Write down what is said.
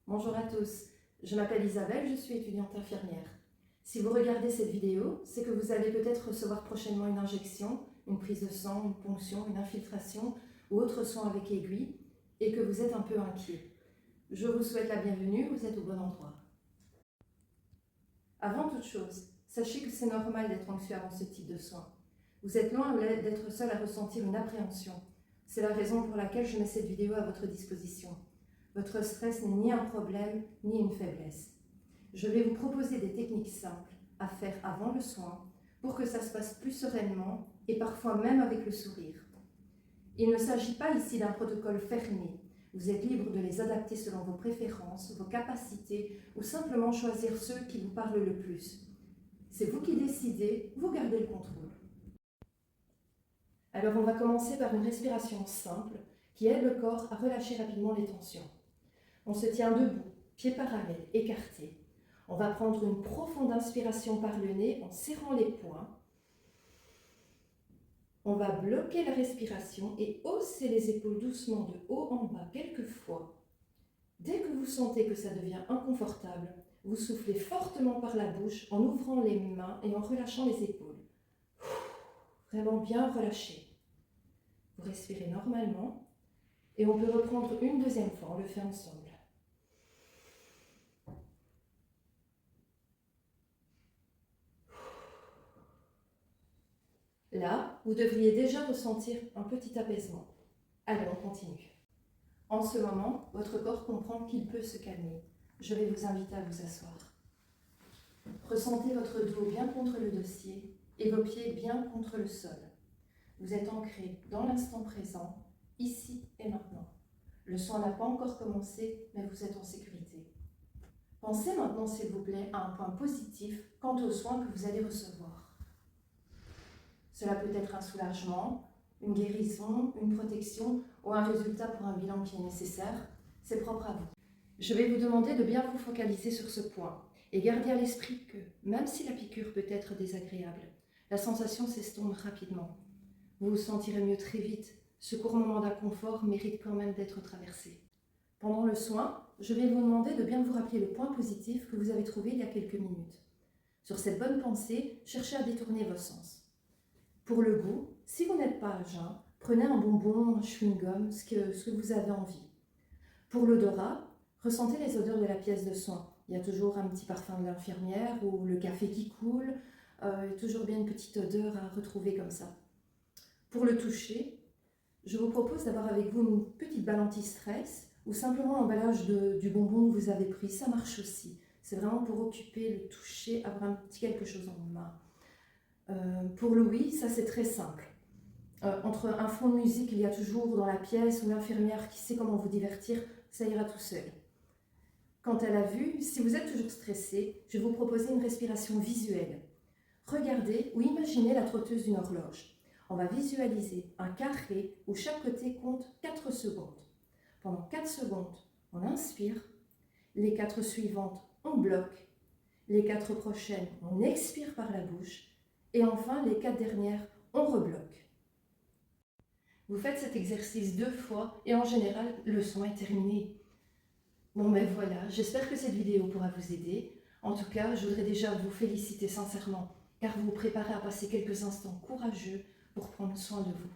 Bonjour à tous, je m'appelle Isabelle, je suis étudiante infirmière. Si vous regardez cette vidéo, c'est que vous allez peut-être recevoir prochainement une injection, une prise de sang, une ponction, une infiltration ou autre soin avec aiguille et que vous êtes un peu inquiet. Je vous souhaite la bienvenue, vous êtes au bon endroit. Avant toute chose, sachez que c'est normal d'être anxieux avant ce type de soins. Vous êtes loin d'être seul à ressentir une appréhension. C'est la raison pour laquelle je mets cette vidéo à votre disposition. Votre stress n'est ni un problème, ni une faiblesse. Je vais vous proposer des techniques simples à faire avant le soin pour que ça se passe plus sereinement et parfois même avec le sourire. Il ne s'agit pas ici d'un protocole fermé. Vous êtes libre de les adapter selon vos préférences, vos capacités ou simplement choisir ceux qui vous parlent le plus. C'est vous qui décidez, vous gardez le contrôle. Alors on va commencer par une respiration simple qui aide le corps à relâcher rapidement les tensions. On se tient debout, pieds parallèles, écartés. On va prendre une profonde inspiration par le nez en serrant les poings. On va bloquer la respiration et hausser les épaules doucement de haut en bas quelques fois. Dès que vous sentez que ça devient inconfortable, vous soufflez fortement par la bouche en ouvrant les mains et en relâchant les épaules. Vraiment bien relâché. Vous respirez normalement et on peut reprendre une deuxième fois, on le fait ensemble. Là, vous devriez déjà ressentir un petit apaisement. Allez, on continue. En ce moment, votre corps comprend qu'il peut se calmer. Je vais vous inviter à vous asseoir. Ressentez votre dos bien contre le dossier et vos pieds bien contre le sol. Vous êtes ancré dans l'instant présent, ici et maintenant. Le soin n'a pas encore commencé, mais vous êtes en sécurité. Pensez maintenant, s'il vous plaît, à un point positif quant aux soins que vous allez recevoir. Cela peut être un soulagement, une guérison, une protection ou un résultat pour un bilan qui est nécessaire. C'est propre à vous. Je vais vous demander de bien vous focaliser sur ce point et garder à l'esprit que, même si la piqûre peut être désagréable, la sensation s'estompe rapidement. Vous vous sentirez mieux très vite. Ce court moment d'inconfort mérite quand même d'être traversé. Pendant le soin, je vais vous demander de bien vous rappeler le point positif que vous avez trouvé il y a quelques minutes. Sur cette bonne pensée, cherchez à détourner vos sens. Pour le goût, si vous n'êtes pas à jeun, prenez un bonbon, un chewing-gum, ce que vous avez envie. Pour l'odorat, ressentez les odeurs de la pièce de soin. Il y a toujours un petit parfum de l'infirmière ou le café qui coule, toujours bien une petite odeur à retrouver comme ça. Pour le toucher, je vous propose d'avoir avec vous une petite balle anti-stress ou simplement l'emballage du bonbon que vous avez pris, ça marche aussi. C'est vraiment pour occuper le toucher, avoir un petit quelque chose en main. Pour Louis, ça c'est très simple. Entre un fond de musique, il y a toujours dans la pièce ou l'infirmière qui sait comment vous divertir, ça ira tout seul. Quant à la vue, si vous êtes toujours stressé, je vais vous proposer une respiration visuelle. Regardez ou imaginez la trotteuse d'une horloge. On va visualiser un carré où chaque côté compte 4 secondes. Pendant 4 secondes, on inspire. Les 4 suivantes, on bloque. Les 4 prochaines, on expire par la bouche. Et enfin, les 4 dernières, on rebloque. Vous faites cet exercice 2 fois et en général, le soin est terminé. Bon ben voilà, j'espère que cette vidéo pourra vous aider. En tout cas, je voudrais déjà vous féliciter sincèrement car vous vous préparez à passer quelques instants courageux pour prendre soin de vous.